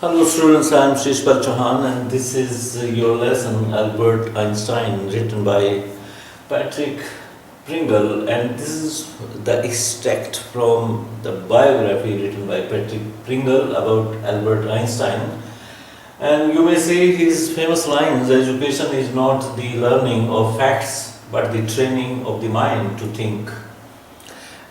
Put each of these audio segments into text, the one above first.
Hello students, I am Shishpal Chauhan and this is your lesson Albert Einstein written by Patrick Pringle, and this is the extract from the biography written by Patrick Pringle about Albert Einstein. And you may say his famous lines, education is not the learning of facts but the training of the mind to think.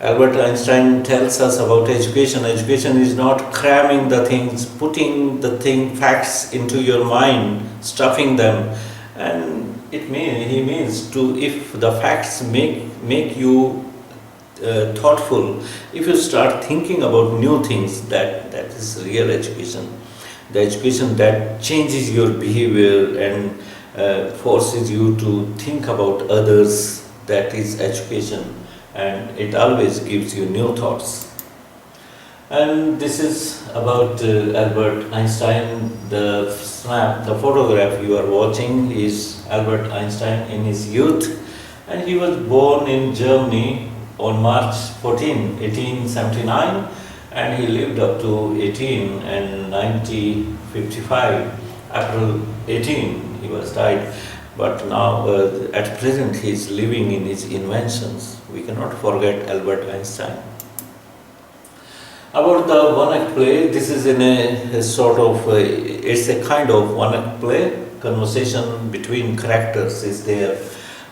Albert Einstein tells us about education. Education is not cramming the things, putting the facts into your mind, stuffing them, and he means to, if the facts make you thoughtful, if you start thinking about new things, that is real education. The education that changes your behavior and forces you to think about others, that is education. And it always gives you new thoughts. And this is about Albert Einstein. The photograph you are watching is Albert Einstein in his youth, and he was born in Germany on March 14, 1879, and he lived up to 18 and 1955. April 18 he was died. But now, at present, he is living in his inventions. We cannot forget Albert Einstein. About the one-act play, this is in a sort of, it's a kind of one-act play. Conversation between characters is there.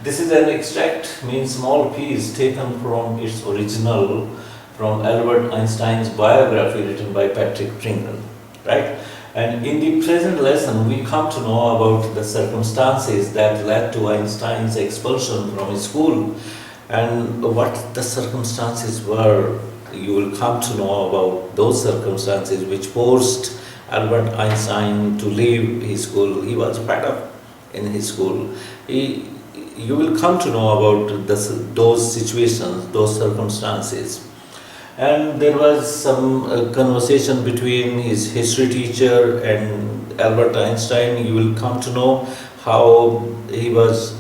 This is an extract, means small piece taken from its original, from Albert Einstein's biography written by Patrick Pringle, right? And in the present lesson, we come to know about the circumstances that led to Einstein's expulsion from his school, and what the circumstances were. You will come to know about those circumstances which forced Albert Einstein to leave his school. He was fed up in his school. You will come to know about those situations, those circumstances. And there was some conversation between his history teacher and Albert Einstein. You will come to know how he was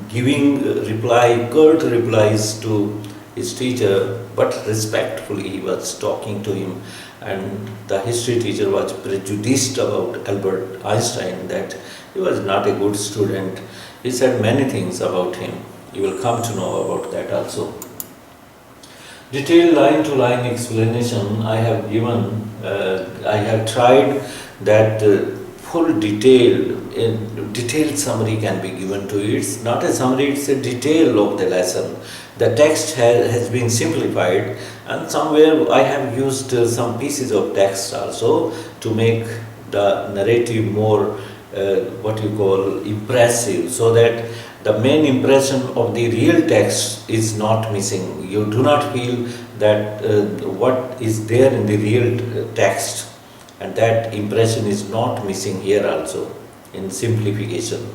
giving curt replies to his teacher, but respectfully he was talking to him. And the history teacher was prejudiced about Albert Einstein, that he was not a good student. He said many things about him. You will come to know about that also. Detailed line-to-line explanation I have given. I have tried that full detailed summary can be given to you. It's not a summary, it's a detail of the lesson. The text has been simplified, and somewhere I have used some pieces of text also to make the narrative more impressive, so that the main impression of the real text is not missing. You do not feel that what is there in the real text, and that impression is not missing here also in simplification.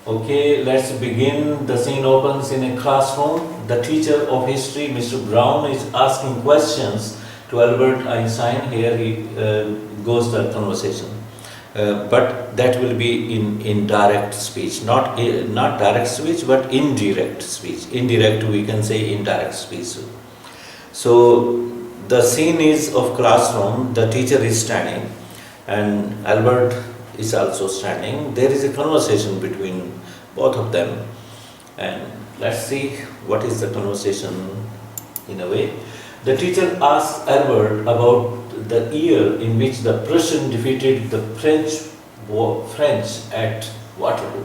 Okay, let's begin. The scene opens in a classroom. The teacher of history, Mr. Brown, is asking questions to Albert Einstein. Here he goes the conversation. But that will be in indirect speech, not direct speech, but indirect speech. Indirect, we can say indirect speech. So the scene is of classroom. The teacher is standing, and Albert is also standing. There is a conversation between both of them, and let's see what is the conversation in a way. The teacher asks Albert about the year in which the Prussian defeated the French at Waterloo.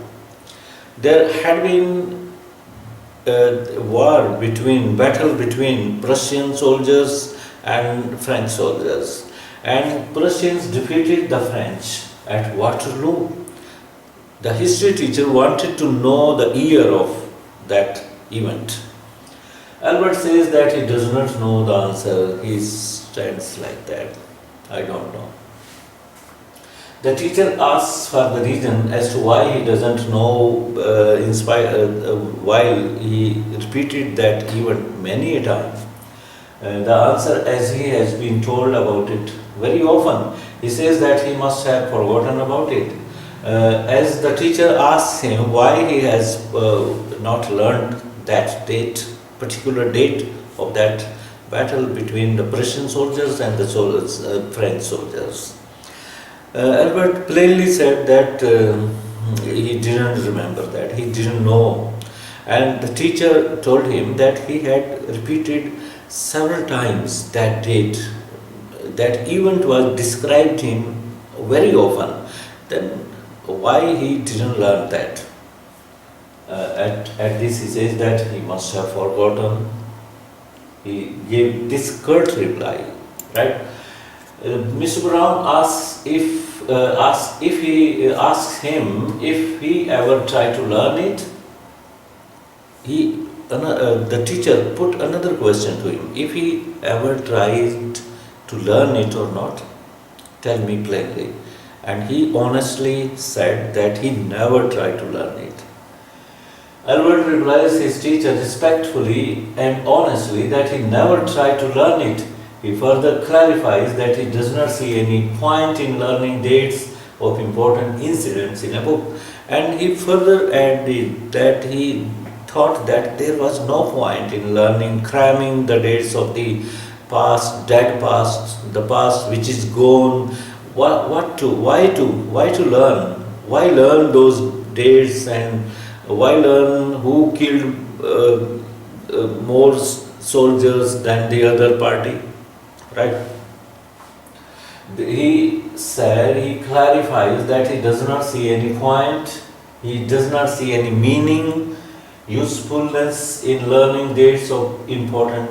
There had been a battle between Prussian soldiers and French soldiers, and Prussians defeated the French at Waterloo. The history teacher wanted to know the year of that event. Albert says that he does not know the answer. He stands like that. I don't know. The teacher asks for the reason as to why he doesn't know, while he repeated that event many a times. The answer, as he has been told about it very often, he says that he must have forgotten about it. As the teacher asks him why he has not learned that particular date of that battle between the Prussian soldiers and the French soldiers. Albert plainly said that he didn't remember that, he didn't know. And the teacher told him that he had repeated several times that date, that event was described him very often. Then why he didn't learn that? At this he says that he must have forgotten. He gave this curt reply, right? Mr. Brown asks him if he ever tried to learn it. The teacher put another question to him: if he ever tried to learn it or not, tell me plainly. And he honestly said that he never tried to learn it. Albert replies his teacher respectfully and honestly that he never tried to learn it. He further clarifies that he does not see any point in learning dates of important incidents in a book. And he further added that he thought that there was no point in learning, cramming the dates of the past, dead past, the past which is gone. Why to learn? Why learn those dates, and why learn who killed more soldiers than the other party? Right? He clarifies that he does not see any point, he does not see any meaning, usefulness in learning dates of important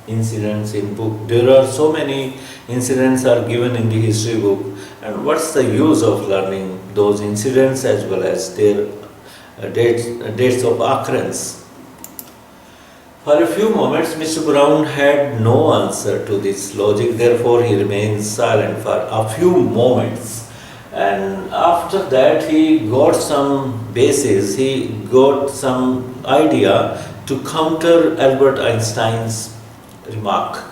incidents in book. There are so many incidents are given in the history book, and what's the use of learning those incidents as well as their dates of occurrence? For a few moments, Mr. Brown had no answer to this logic, therefore he remained silent for a few moments. And after that, he got some basis, he got some idea to counter Albert Einstein's remark.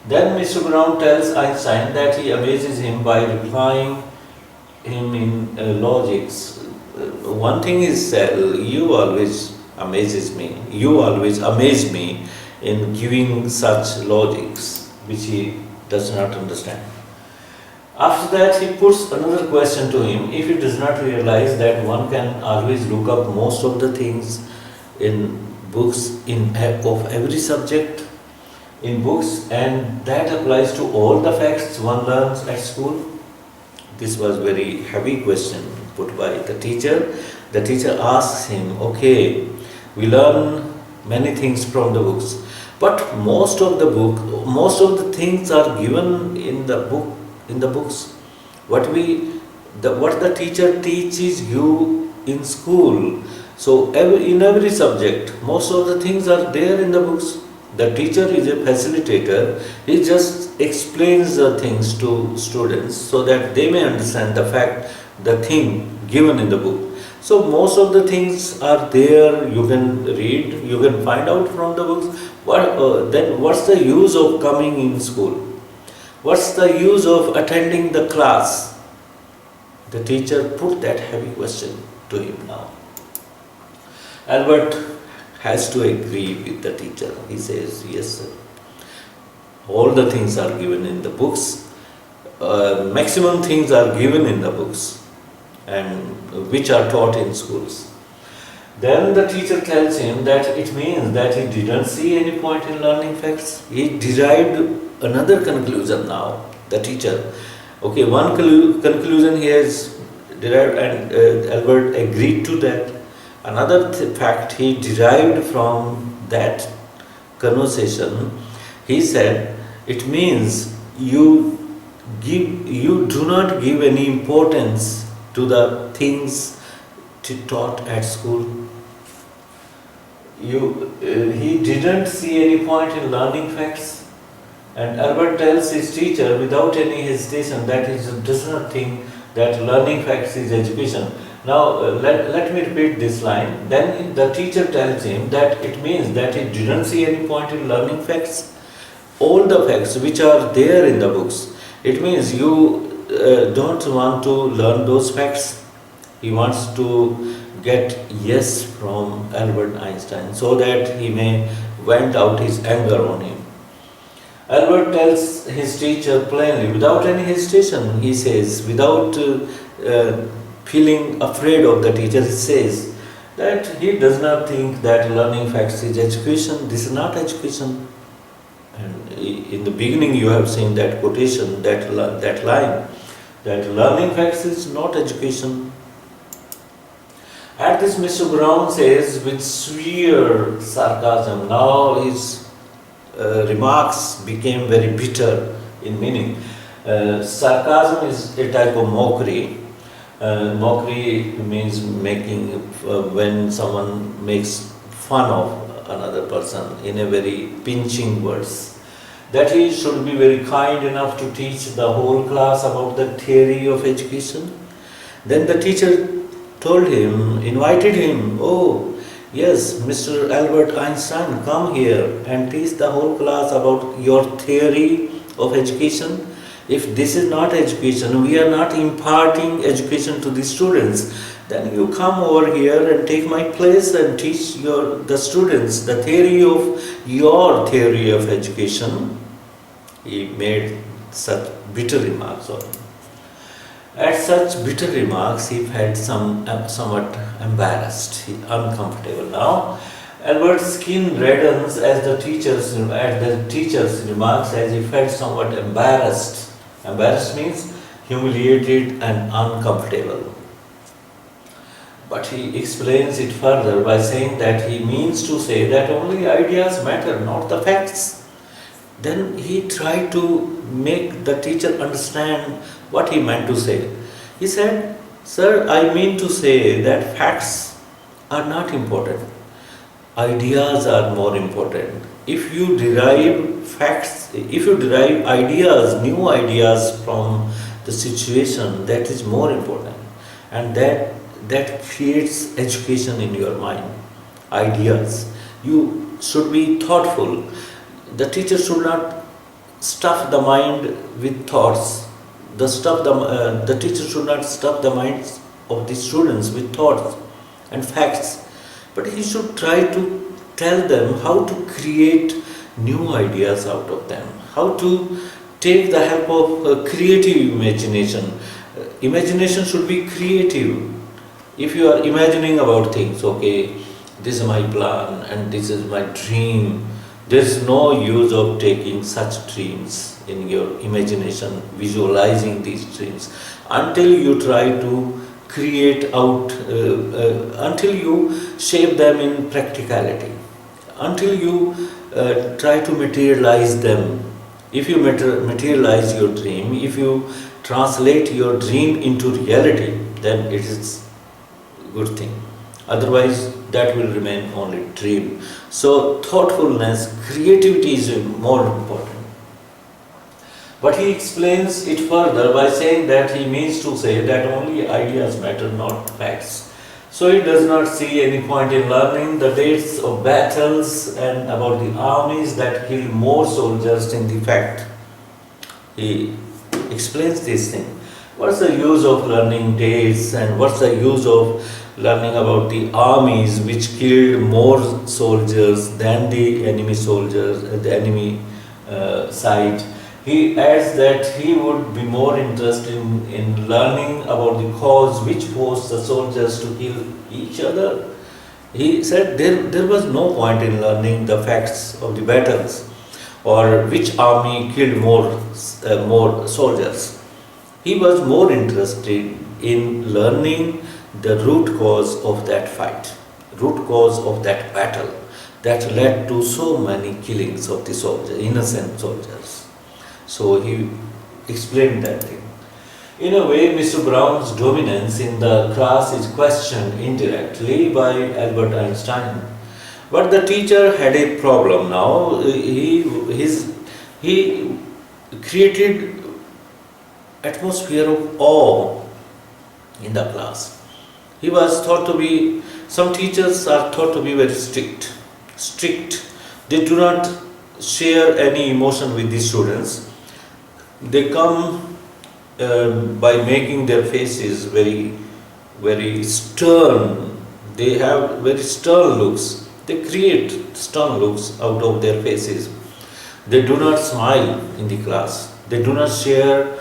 Then Mr. Brown tells Einstein that he amazes him by replying him in logics. One thing is, you always amaze me in giving such logics which he does not understand. After that, he puts another question to him: if he does not realize that one can always look up most of the things in books of every subject in books, and that applies to all the facts one learns at school? This was very heavy question put by the teacher. The teacher asks him, okay, we learn many things from the books, but most of the things are given in the books. What the teacher teaches you in school. So in every subject, most of the things are there in the books. The teacher is a facilitator. He just explains the things to students so that they may understand the thing given in the book. So most of the things are there, you can read, you can find out from the books. Then what's the use of coming in school? What's the use of attending the class? The teacher put that heavy question to him now. Albert has to agree with the teacher. He says, yes sir, all the things are given in the books. Maximum things are given in the books, and which are taught in schools. Then the teacher tells him that it means that he didn't see any point in learning facts. He derived another conclusion now, the teacher. Okay, one conclusion he has derived, and Albert agreed to that. Another fact he derived from that conversation, he said, it means you do not give any importance to the things taught at school. He didn't see any point in learning facts, and Albert tells his teacher without any hesitation that he does not think that learning facts is education. Now let me repeat this line. Then the teacher tells him that it means that he didn't see any point in learning facts, all the facts which are there in the books. It means you don't want to learn those facts. He wants to get yes from Albert Einstein so that he may vent out his anger on him. Albert tells his teacher plainly, without any hesitation, he says, without feeling afraid of the teacher, he says that he does not think that learning facts is education. This is not education. And in the beginning, you have seen that quotation, that line, that learning facts is not education. At this, Mr. Brown says with severe sarcasm, now his remarks became very bitter in meaning. Sarcasm is a type of mockery. Mockery means making, when someone makes fun of another person in a very pinching words. That he should be very kind enough to teach the whole class about the theory of education. Then the teacher told him, invited him, oh yes, Mr. Albert Einstein, come here and teach the whole class about your theory of education. If this is not education, we are not imparting education to the students, then you come over here and take my place and teach the students the theory of your theory of education. He made such bitter remarks on him. At such bitter remarks, he felt somewhat embarrassed, uncomfortable. Now, Albert's skin reddens at the teacher's remarks, as he felt somewhat embarrassed. Embarrassed means humiliated and uncomfortable. But he explains it further by saying that he means to say that only ideas matter, not the facts. Then he tried to make the teacher understand what he meant to say. He said, sir, I mean to say that facts are not important. Ideas are more important. If you derive facts, if you derive ideas, new ideas from the situation, that is more important. And that creates education in your mind. Ideas. You should be thoughtful. The teacher should not stuff the mind with thoughts. The teacher should not stuff the minds of the students with thoughts and facts, but he should try to tell them how to create new ideas out of them, how to take the help of creative imagination. Imagination should be creative. If you are imagining about things, okay, this is my plan and this is my dream, there is no use of taking such dreams in your imagination, visualizing these dreams, until you try to create out, until you shape them in practicality, until you try to materialize them. If you materialize your dream, if you translate your dream into reality, then it is a good thing. Otherwise, that will remain only dream. So, thoughtfulness, creativity is more important. But he explains it further by saying that he means to say that only ideas matter, not facts. So he does not see any point in learning the dates of battles and about the armies that killed more soldiers in the fact. He explains this thing. What's the use of learning dates, and what's the use of learning about the armies which killed more soldiers than the enemy soldiers, the enemy side? He adds that he would be more interested in learning about the cause which forced the soldiers to kill each other. He said there was no point in learning the facts of the battles or which army killed more soldiers. He was more interested in learning the root cause of that fight, root cause of that battle that led to so many killings of the soldiers, innocent soldiers. So he explained that thing. In a way, Mr. Brown's dominance in the class is questioned indirectly by Albert Einstein. But the teacher had a problem now. He created atmosphere of awe in the class. He was thought to be, some teachers are thought to be very strict. They do not share any emotion with the students. They come by making their faces very, very stern. They have very stern looks. They create stern looks out of their faces. They do not smile in the class. They do not share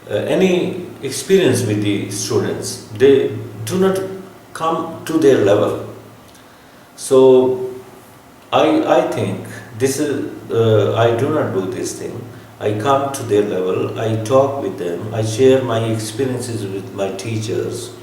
any experience with the students. They do not come to their level. So I think this is, I do not do this thing. I come to their level, I talk with them, I share my experiences with my teachers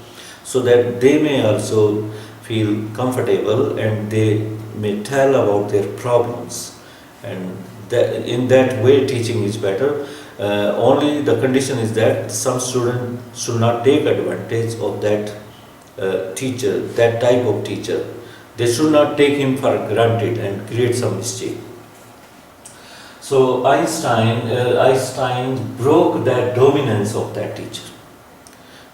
so that they may also feel comfortable and they may tell about their problems. And that, in that way teaching is better. Only the condition is that some student should not take advantage of that teacher, that type of teacher. They should not take him for granted and create some mistake. So Einstein broke that dominance of that teacher.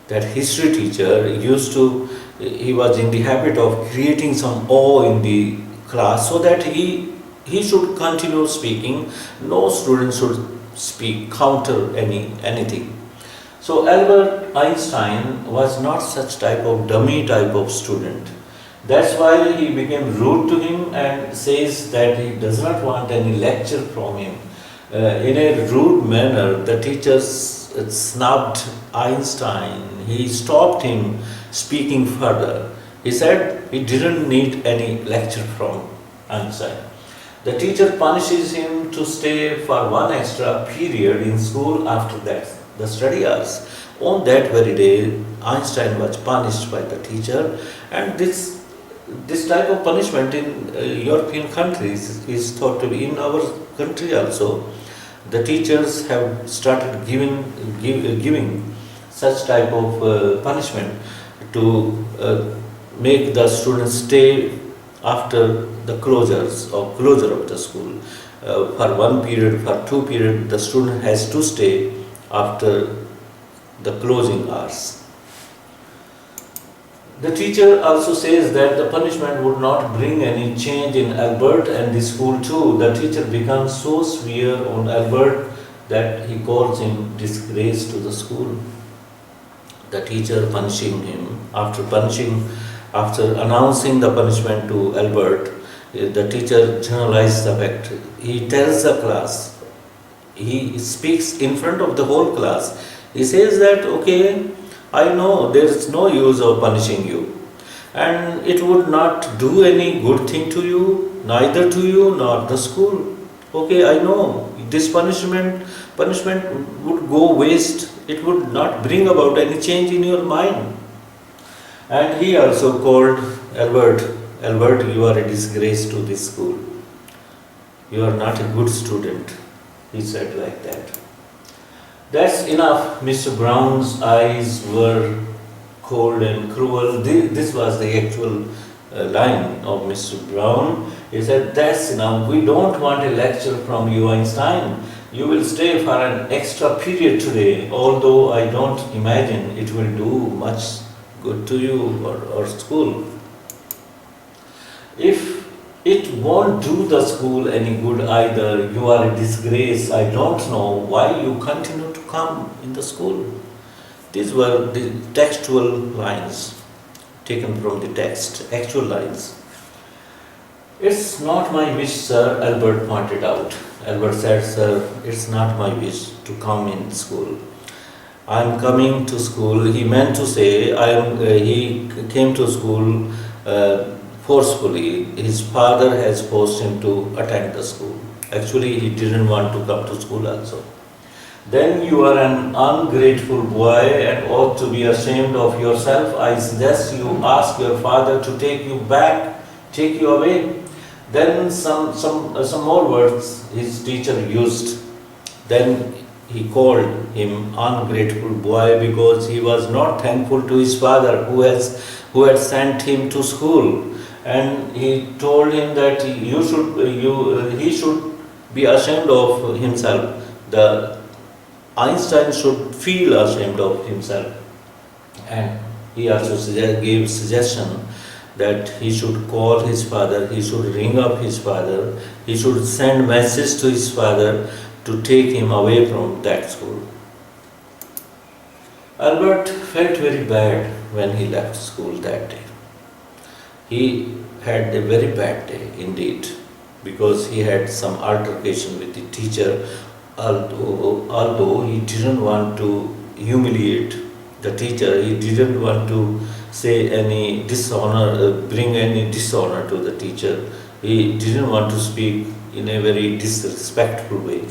That history teacher he was in the habit of creating some awe in the class so that he should continue speaking. No student should speak, counter anything. So Albert Einstein was not such type of dummy type of student. That's why he became rude to him and says that he does not want any lecture from him. In a rude manner, the teacher snubbed Einstein. He stopped him speaking further. He said he didn't need any lecture from Einstein. The teacher punishes him to stay for one extra period in school after that, the study hours. On that very day, Einstein was punished by the teacher, and this type of punishment in European countries is thought to be in our country also. The teachers have started giving such type of punishment to make the students stay after the closure of the school. For one period, for 2 periods, the student has to stay after the closing hours. The teacher also says that the punishment would not bring any change in Albert and the school too. The teacher becomes so severe on Albert that he calls him disgrace to the school. The teacher punishing him, after announcing the punishment to Albert, the teacher generalizes the fact. He tells the class, he speaks in front of the whole class. He says that, okay, I know there is no use of punishing you, and it would not do any good thing to you, neither to you nor the school. Okay, I know this punishment would go waste. It would not bring about any change in your mind. And he also called Albert, you are a disgrace to this school. You are not a good student. He said like that. That's enough. Mr. Brown's eyes were cold and cruel. This was the actual line of Mr. Brown. He said, that's enough. We don't want a lecture from you, Einstein. You will stay for an extra period today, although I don't imagine it will do much good to you or school. If it won't do the school any good either, you are a disgrace. I don't know why you continue to come in the school. These were the textual lines taken from the text, actual lines. It's not my wish, sir, Albert pointed out. Albert said, sir, it's not my wish to come in school. I'm coming to school. He meant to say, he came to school forcefully. His father has forced him to attend the school. Actually, he didn't want to come to school also. Then you are an ungrateful boy and ought to be ashamed of yourself. I suggest you ask your father to take you away. Then some more words his teacher used. Then he called him ungrateful boy because he was not thankful to his father who had sent him to school. And he told him that he should be ashamed of himself. Einstein should feel ashamed of himself. And he also gave suggestion that he should call his father, he should ring up his father, he should send message to his father to take him away from that school. Albert felt very bad when he left school that day. He had a very bad day indeed. because he had some altercation with the teacher, although he didn't want to humiliate the teacher, he didn't want to say any dishonor, bring any dishonor to the teacher. He didn't want to speak in a very disrespectful way.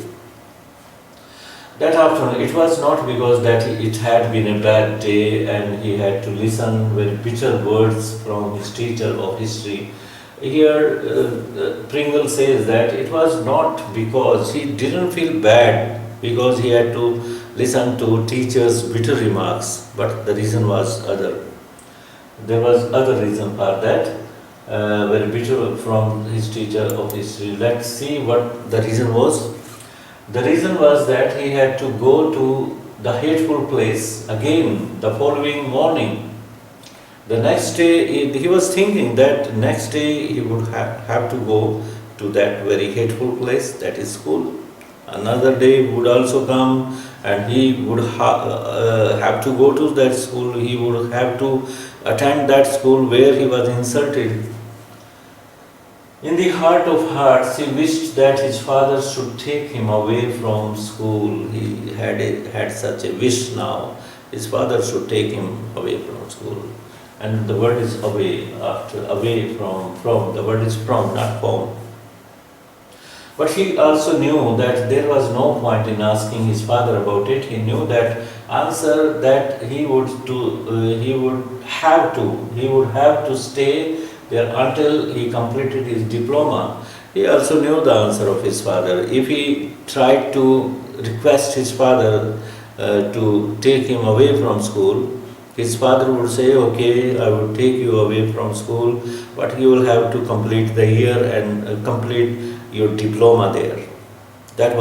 That afternoon, it was not because that it had been a bad day and he had to listen very bitter words from his teacher of history. Here, Pringle says that it was not because he didn't feel bad because he had to listen to teacher's bitter remarks, but the reason was other. There was other reason for that, very bitter from his teacher of history. Let's see what the reason was. The reason was that he had to go to the hateful place again the following morning. The next day, he was thinking that next day he would have to go to that very hateful place, that is school. Another day would also come and he would have to go to that school. He would have to attend that school where he was insulted. In the heart of hearts, he wished that his father should take him away from school. He had such a wish now. His father should take him away from school. And the word is away, away from, the word is from, not from. But he also knew that there was no point in asking his father about it. He knew that answer that he would have to stay there until he completed his diploma. He also knew the answer of his father. If he tried to request his father to take him away from school, his father would say, okay, I will take you away from school, but you will have to complete the year and complete your diploma there. That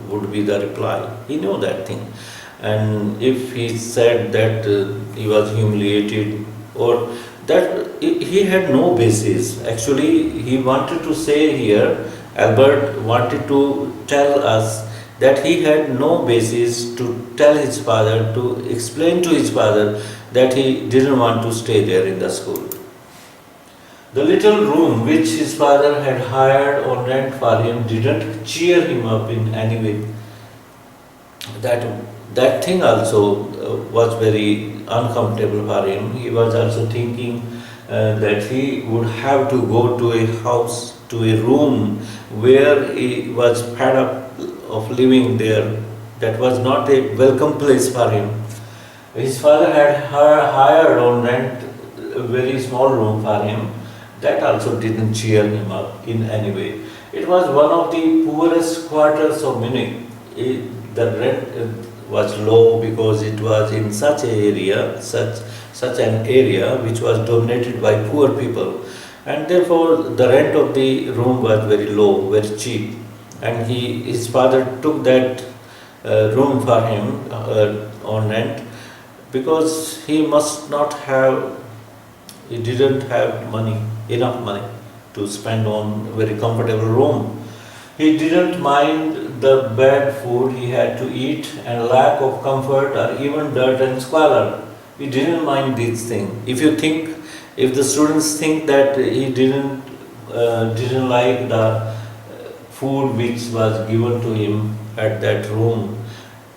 would be the reply. He knew that thing. And if he said that he was humiliated or that he had no basis. Actually, he wanted to say here, Albert wanted to tell us that he had no basis to tell his father, to explain to his father that he didn't want to stay there in the school. The little room which his father had hired on rent for him didn't cheer him up in any way. That thing also was very uncomfortable for him. He was also thinking that he would have to go to a house, to a room where he was fed up of living there. That was not a welcome place for him. His father had hired on rent a very small room for him. That also didn't cheer him up in any way. It was one of the poorest quarters of Munich. The rent was low because it was in such an area which was dominated by poor people, and therefore the rent of the room was very low, very cheap. And his father took that room for him on rent because he didn't have enough money to spend on a very comfortable room. He didn't mind the bad food he had to eat and lack of comfort or even dirt and squalor. He didn't mind these things. If the students think that he didn't like the food which was given to him at that room,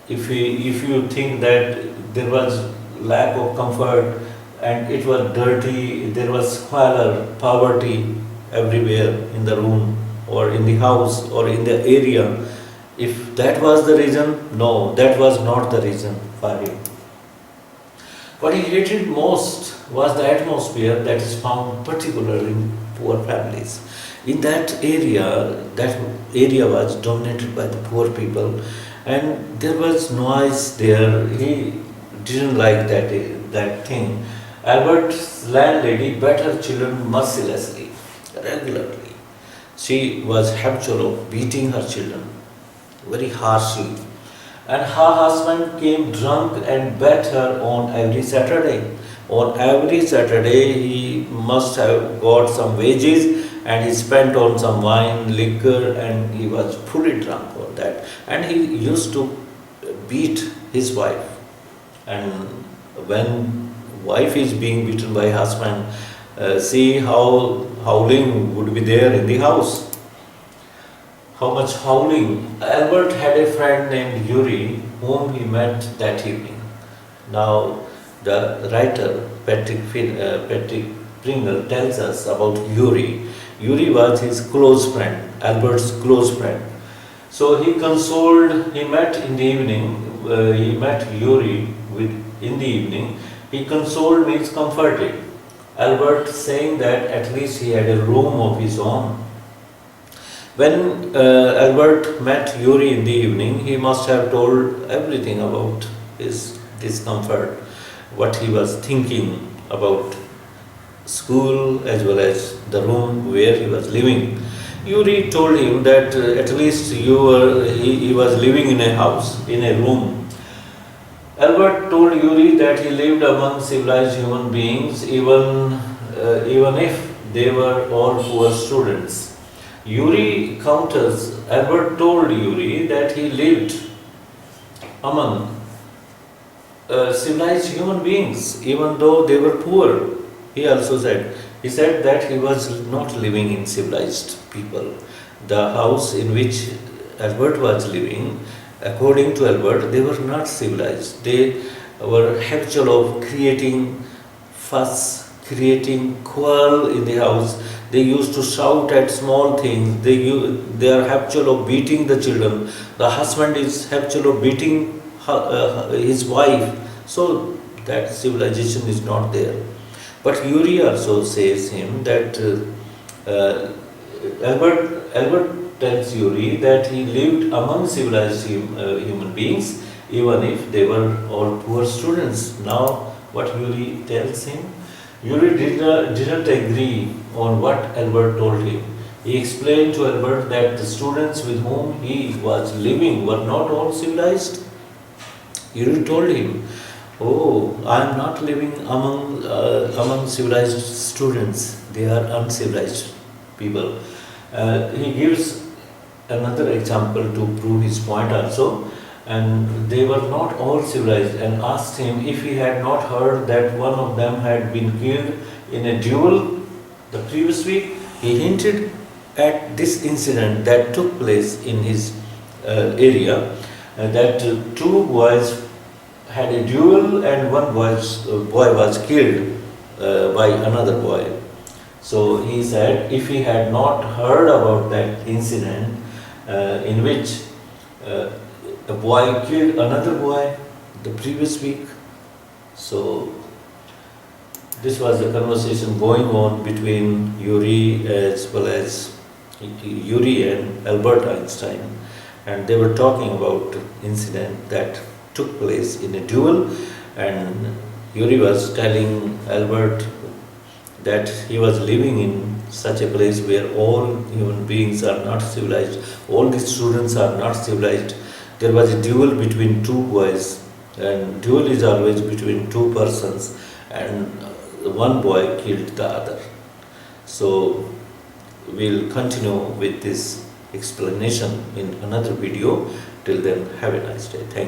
if you think that there was lack of comfort and it was dirty, there was squalor, poverty everywhere in the room or in the house or in the area, if that was the reason, no, that was not the reason for him. What he hated most was the atmosphere that is found particularly in poor families. In that area was dominated by the poor people, and there was noise there. He didn't like that thing. Albert's landlady beat her children mercilessly, regularly. She was habitual of beating her children very harshly. And her husband came drunk and beat her on every Saturday. On every Saturday, he must have got some wages and he spent on some wine, liquor, and he was fully drunk on that. And he used to beat his wife. And when wife is being beaten by husband, see how howling would be there in the house. how much howling. Albert had a friend named Yuri whom he met that evening. Now, the writer Patrick Pringle tells us about Yuri. Yuri was his close friend, Albert's close friend. So he met in the evening, he met Yuri in the evening. He consoled means comforted Albert, saying that at least he had a room of his own. When Albert met Yuri in the evening, he must have told everything about his discomfort, what he was thinking about school as well as the room where he was living. Yuri told him that at least he was living in a house, in a room. Albert told Yuri that he lived among civilized human beings, even if they were all poor students. Yuri counters, Albert told Yuri that he lived among civilized human beings, even though they were poor. He also said, he said that he was not living in civilized people. The house in which Albert was living, according to Albert, they were not civilized. They were habitual of creating fuss, creating quarrel in the house. They used to shout at small things. They are habitual of beating the children. The husband is habitual of beating his wife. So that civilization is not there. But Yuri also says him that Albert tells Yuri that he lived among civilized human beings, even if they were all poor students. Now, what Yuri tells him, Yuri didn't agree on what Albert told him. He explained to Albert that the students with whom he was living were not all civilized. Yuri told him, "Oh, I am not living among civilized students. They are uncivilized people." He gives another example to prove his point also. And they were not all civilized, and asked him if he had not heard that one of them had been killed in a duel the previous week. He hinted at this incident that took place in his area, that two boys had a duel and one boy was killed by another boy. So he said if he had not heard about that incident in which a boy killed another boy the previous week. So this was the conversation going on between Yuri as well as Yuri and Albert Einstein, and they were talking about incident that took place in a duel, and Yuri was telling Albert that he was living in such a place where all human beings are not civilized, all the students are not civilized. There was a duel between two boys, and duel is always between two persons, and one boy killed the other. So we'll continue with this explanation in another video. Till then, have a nice day. Thank you.